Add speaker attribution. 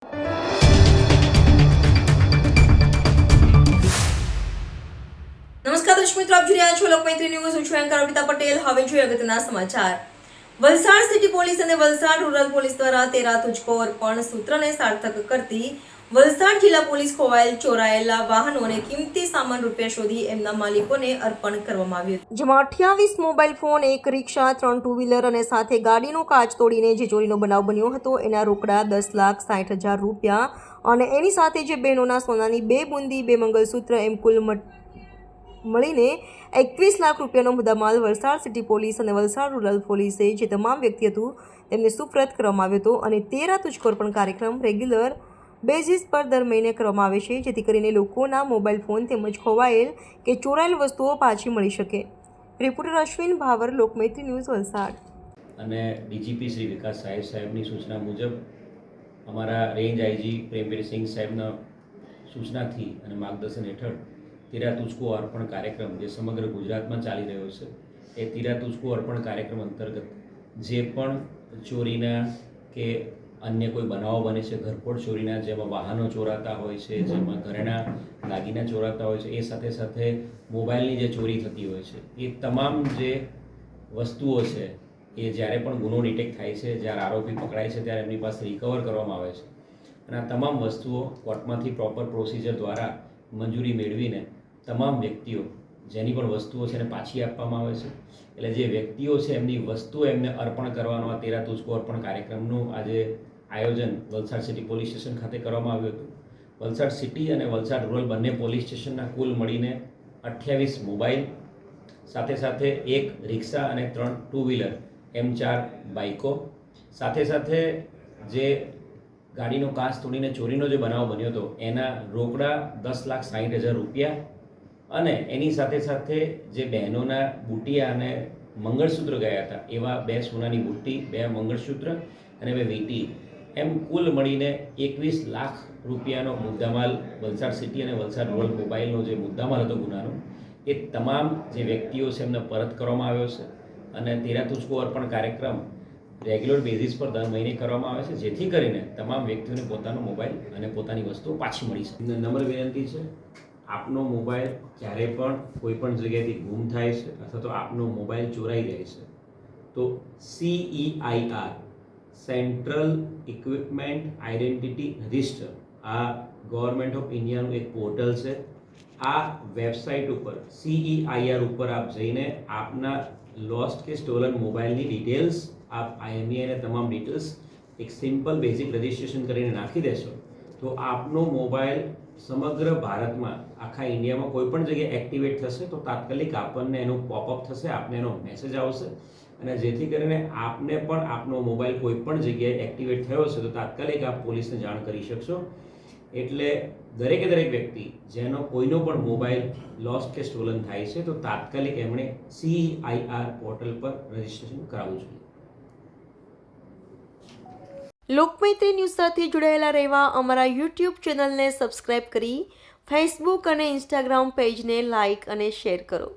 Speaker 1: નમસ્કાર દર્શક મિત્રો, આપ જોઈ રહ્યા છો લોકમૈત્રી ન્યૂઝ. હું છું એન્કર અર્પિતા પટેલ. હવે જોઈએ અગત્યના સમાચાર. વલસાડ સિટી પોલીસ અને વલસાડ રૂરલ પોલીસ દ્વારા 13 તુજકો અર્પણ સૂત્રને સાર્થક કરતી વલસાડ જિલ્લા પોલીસ ખોવાયેલ ચોરાયેલા વાહનો અને કિંમતી સામાન રૂપિયા શોધી એમના માલિકોને અર્પણ કરવામાં આવ્યું, જેમાં 28 મોબાઈલ ફોન, 1 રિક્ષા, 3 ટુ વ્હીલર અને સાથે ગાડીનો કાચ તોડીને જે ચોરીનો બનાવ બન્યો હતો એના રોકડા 10,60,000 રૂપિયા અને એની સાથે જે બહેનોના સોનાની 2 બુંદી, 2 મંગલસૂત્ર એમ કુલ મળીને 21 લાખ રૂપિયાનો મુદ્દામાલ વલસાડ સિટી પોલીસ અને વલસાડ રૂરલ પોલીસે જે તમામ વ્યક્તિ હતું તેમને સુપ્રત કરવામાં આવ્યો હતો અને 13 તુજકો અર્પણ કાર્યક્રમ રેગ્યુલર બેઝિસ પર દર મહિને કરવામાં આવે છે, જેથી કરીને લોકોના મોબાઈલ ફોન તેમજ ખોવાયેલ કે ચોરાયેલ વસ્તુઓ પાછી મળી શકે. Reporter Ashwin power, Lokmaitri news, Valsad.
Speaker 2: અને ડીજીપી શ્રી વિકાસ સાહેબની સૂચના મુજબ અમારા રેન્જ આઈજી પ્રેમવીરસિંહ સાહેબના સૂચનાથી અને માર્ગદર્શન હેઠળ 13 તુજકો અર્પણ કાર્યક્રમ જે સમગ્ર ગુજરાતમાં ચાલી રહ્યો છે એ 13 તુજકો અર્પણ કાર્યક્રમ અંતર્ગત જે પણ ચોરીના કે અન્ય કોઈ બનાવો બને છે, ઘરફોડ ચોરીના, જેમાં વાહનો ચોરાતા હોય છે, જેમાં ઘરેણા દાગીના ચોરાતા હોય છે, એ સાથે સાથે મોબાઈલની જે ચોરી થતી હોય છે, એ તમામ જે વસ્તુઓ છે એ જ્યારે પણ ગુનો ડિટેક્ટ થાય છે, જ્યારે આરોપી પકડાય છે ત્યારે એમની પાસે રિકવર કરવામાં આવે છે અને આ તમામ વસ્તુઓ કોર્ટમાંથી પ્રોપર પ્રોસિજર દ્વારા મંજૂરી મેળવીને તમામ વ્યક્તિઓ જેની પણ વસ્તુઓ છે એને પાછી આપવામાં આવે છે. એટલે જે વ્યક્તિઓ છે એમની વસ્તુઓ એમને અર્પણ કરવાનો આ 13 તુજકો અર્પણ કાર્યક્રમનું આજે આયોજન વલસાડ સિટી પોલીસ સ્ટેશન ખાતે કરવામાં આવ્યું હતું. વલસાડ સિટી અને વલસાડ રૂરલ બંને પોલીસ સ્ટેશનના કુલ મળીને 28 મોબાઈલ, સાથે સાથે 1 રિક્ષા અને 3 ટુ વ્હીલર એમ 4 બાઇકો, સાથે સાથે જે ગાડીનો કાચ તોડીને ચોરીનો જે બનાવ બન્યો હતો એના રોકડા 10,60,000 રૂપિયા અને એની સાથે સાથે જે બહેનોના બુટિયા અને મંગળસૂત્ર ગયા હતા એવા 2 સોનાની બુટ્ટી, 2 મંગળસૂત્ર અને 2 વીંટી એમ કુલ મળીને 21 લાખ રૂપિયાનો મુદ્દામાલ વલસાડ સિટી અને વલસાડ રૂરલ મોબાઈલનો જે મુદ્દામાલ હતો ગુનાનો એ તમામ જે વ્યક્તિઓ છે એમને પરત કરવામાં આવ્યો છે અને 13 તુજકો અર્પણ કાર્યક્રમ રેગ્યુલર બેઝિસ પર દર મહિને કરવામાં આવે છે, જેથી કરીને તમામ વ્યક્તિઓને પોતાનો મોબાઈલ અને પોતાની વસ્તુઓ પાછી મળી શકે. નમ્ર વિનંતી છે, આપનો મોબાઈલ જ્યારે પણ કોઈ પણ જગ્યાએથી ગુમ થાય છે અથવા તો આપનો મોબાઈલ ચોરાઈ જાય છે તો CEIR central equipment identity register આ ગવર્મેન્ટ ઓફ ઇન્ડિયાનું એક પોર્ટલ છે. આ વેબસાઇટ ઉપર CEIR ઉપર આપ જઈને આપના લોસ્ટ કે સ્ટોલન મોબાઈલની ડિટેલ્સ, આપ IMEI અને તમામ ડિટેલ્સ એક સિમ્પલ બેઝિક રજિસ્ટ્રેશન કરીને નાખી દેશો તો આપનો મોબાઈલ સમગ્ર ભારતમાં, આખા ઇન્ડિયામાં કોઈ પણ જગ્યાએ એક્ટિવેટ થશે તો તાત્કાલિક આપણને એનું પોપઅપ થશે, આપને એનો મેસેજ આવશે અને જેથી કરીને આપને પણ આપનો મોબાઈલ કોઈ પણ જગ્યાએ એક્ટિવેટ થયો છે તો તાત્કાલિક આપ પોલીસને જાણ કરી શકશો. એટલે દરેકે દરેક વ્યક્તિ જેનો કોઈનો પણ મોબાઈલ લોસ્ટ કે સ્ટોલન થાય છે તો તાત્કાલિક એમણે CEIR પોર્ટલ પર રજિસ્ટ્રેશન કરાવવું જોઈએ.
Speaker 1: લોકમૈત્રી ન્યૂઝ સાથે જોડાયેલા રહેવા અમારા યુટ્યુબ ચેનલને સબસ્ક્રાઇબ કરી ફેસબુક અને ઇન્સ્ટાગ્રામ પેજને લાઇક અને શેર કરો.